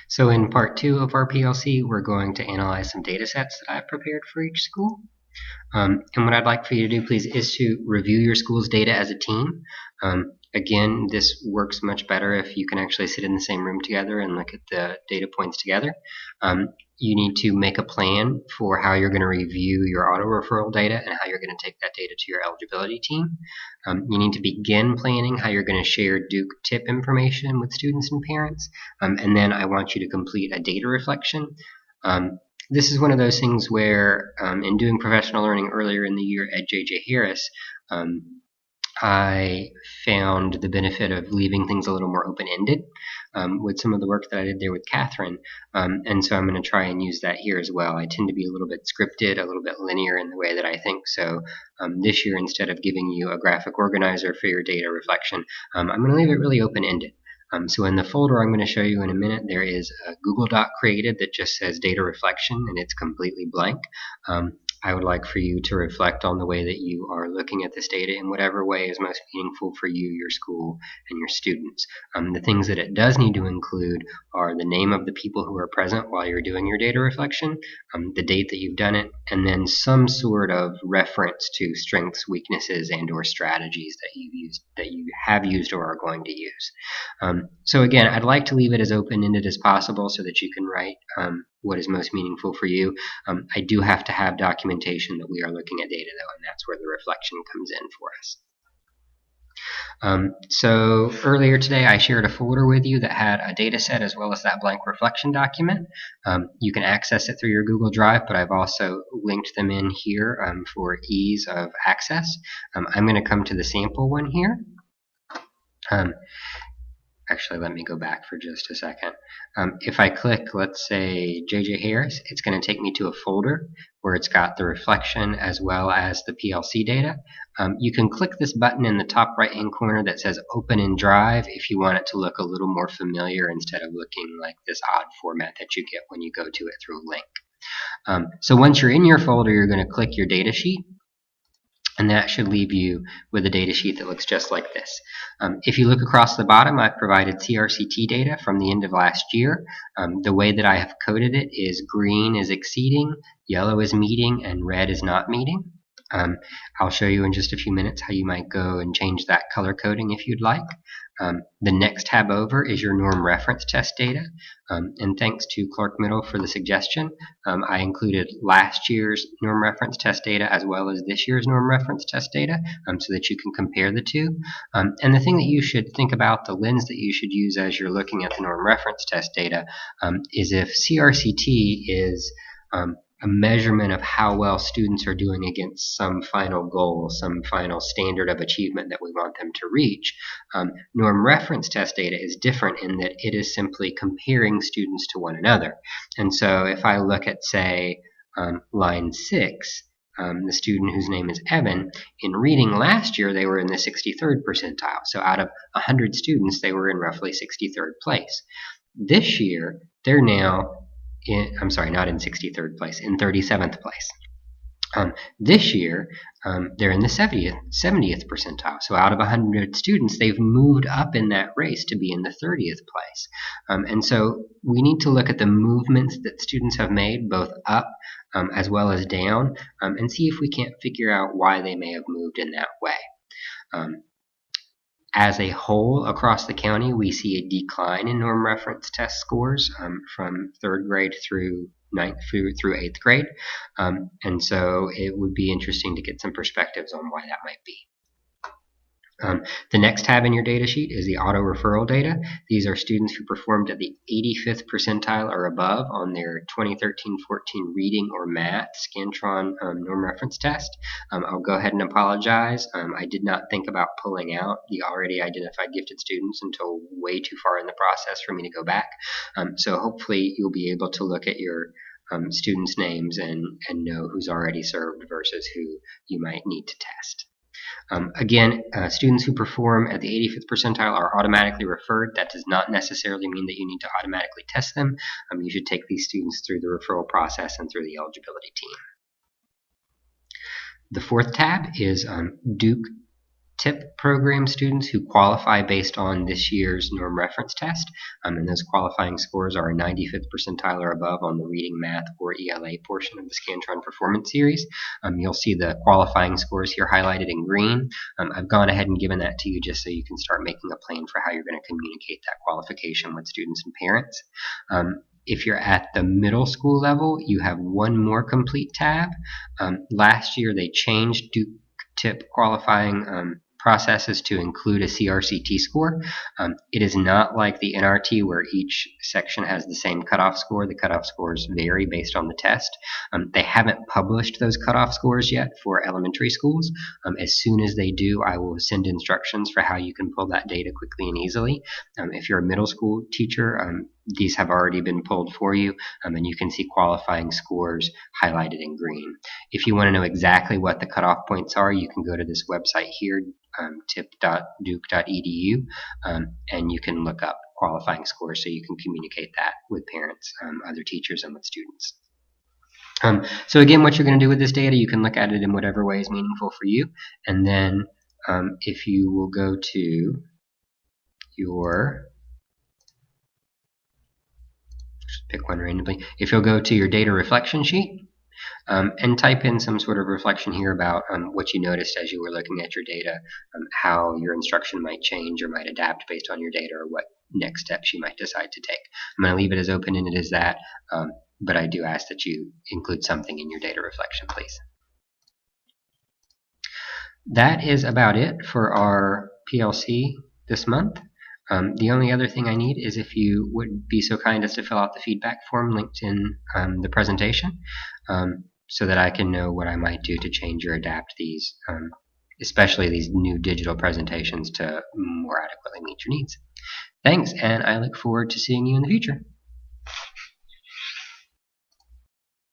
So in part 2 of our PLC, we're going to analyze some data sets that I've prepared for each school. And what I'd like for you to do, please, is to review your school's data as a team. Again, this works much better if you can actually sit in the same room together and look at the data points together. You need to make a plan for how you're going to review your auto referral data and how you're going to take that data to your eligibility team. You need to begin planning how you're going to share Duke tip information with students and parents. And then I want you to complete a data reflection. This is one of those things where in doing professional learning earlier in the year at J.J. Harris, I found the benefit of leaving things a little more open-ended with some of the work that I did there with Catherine. And so I'm going to try and use that here as well. I tend to be a little bit scripted, a little bit linear in the way that I think. So this year, instead of giving you a graphic organizer for your data reflection, I'm going to leave it really open-ended. So in the folder I'm going to show you in a minute, there is a Google Doc created that just says data reflection, and it's completely blank. I would like for you to reflect on the way that you are looking at this data in whatever way is most meaningful for you, your school, and your students. The things that it does need to include are the name of the people who are present while you're doing your data reflection, the date that you've done it, and then some sort of reference to strengths, weaknesses, and or strategies that you have used or are going to use. So again, I'd like to leave it as open-ended as possible so that you can write what is most meaningful for you. I do have to have documentation that we are looking at data, though, and that's where the reflection comes in for us. So earlier today I shared a folder with you that had a data set as well as that blank reflection document. You can access it through your Google Drive, but I've also linked them in here for ease of access. I'm going to come to the sample one here. Actually, let me go back for just a second. If I click, let's say, J.J. Harris, it's going to take me to a folder where it's got the reflection as well as the PLC data. You can click this button in the top right-hand corner that says Open in Drive if you want it to look a little more familiar instead of looking like this odd format that you get when you go to it through a link. So once you're in your folder, you're going to click your data sheet. And that should leave you with a data sheet that looks just like this. If you look across the bottom, I've provided CRCT data from the end of last year. The way that I have coded it is green is exceeding, yellow is meeting, and red is not meeting. I'll show you in just a few minutes how you might go and change that color coding if you'd like. The next tab over is your norm reference test data, and thanks to Clark Middle for the suggestion. I included last year's norm reference test data as well as this year's norm reference test data so that you can compare the two. And the thing that you should think about, the lens that you should use as you're looking at the norm reference test data is if CRCT is a measurement of how well students are doing against some final goal, some final standard of achievement that we want them to reach. Norm reference test data is different in that it is simply comparing students to one another. And so if I look at, say, line 6, the student whose name is Evan, in reading last year they were in the 63rd percentile. So out of 100 students, they were in roughly 63rd place. This year, they're now I'm sorry, not in 63rd place, in 37th place. This year, they're in the 70th percentile. So out of 100 students, they've moved up in that race to be in the 30th place. And so we need to look at the movements that students have made, both up as well as down, and see if we can't figure out why they may have moved in that way. As a whole, across the county, we see a decline in norm reference test scores from 3rd grade through 8th grade. And so it would be interesting to get some perspectives on why that might be. The next tab in your data sheet is the auto referral data. These are students who performed at the 85th percentile or above on their 2013-14 reading or math Scantron norm reference test. I'll go ahead and apologize. I did not think about pulling out the already identified gifted students until way too far in the process for me to go back. So hopefully you'll be able to look at your students' names and know who's already served versus who you might need to test. Again, students who perform at the 85th percentile are automatically referred. That does not necessarily mean that you need to automatically test them. You should take these students through the referral process and through the eligibility team. The fourth tab is Duke TIP program students who qualify based on this year's norm reference test, and those qualifying scores are a 95th percentile or above on the reading, math, or ELA portion of the Scantron Performance Series. You'll see the qualifying scores here highlighted in green. I've gone ahead and given that to you just so you can start making a plan for how you're going to communicate that qualification with students and parents. If you're at the middle school level, you have one more complete tab. Last year they changed Duke TIP qualifying processes to include a CRCT score. It is not like the NRT where each section has the same cutoff score. The cutoff scores vary based on the test. They haven't published those cutoff scores yet for elementary schools. As soon as they do, I will send instructions for how you can pull that data quickly and easily. If you're a middle school teacher, these have already been pulled for you, and you can see qualifying scores highlighted in green. If you want to know exactly what the cutoff points are, you can go to this website here, tip.duke.edu, and you can look up qualifying scores so you can communicate that with parents, other teachers, and with students. So again, what you're going to do with this data, you can look at it in whatever way is meaningful for you, and then if you will go to your pick one randomly. If you'll go to your data reflection sheet and type in some sort of reflection here about what you noticed as you were looking at your data, how your instruction might change or might adapt based on your data, or what next steps you might decide to take. I'm going to leave it as open-ended as that, but I do ask that you include something in your data reflection, please. That is about it for our PLC this month. The only other thing I need is if you would be so kind as to fill out the feedback form linked in the presentation, so that I can know what I might do to change or adapt these, especially these new digital presentations, to more adequately meet your needs. Thanks, and I look forward to seeing you in the future.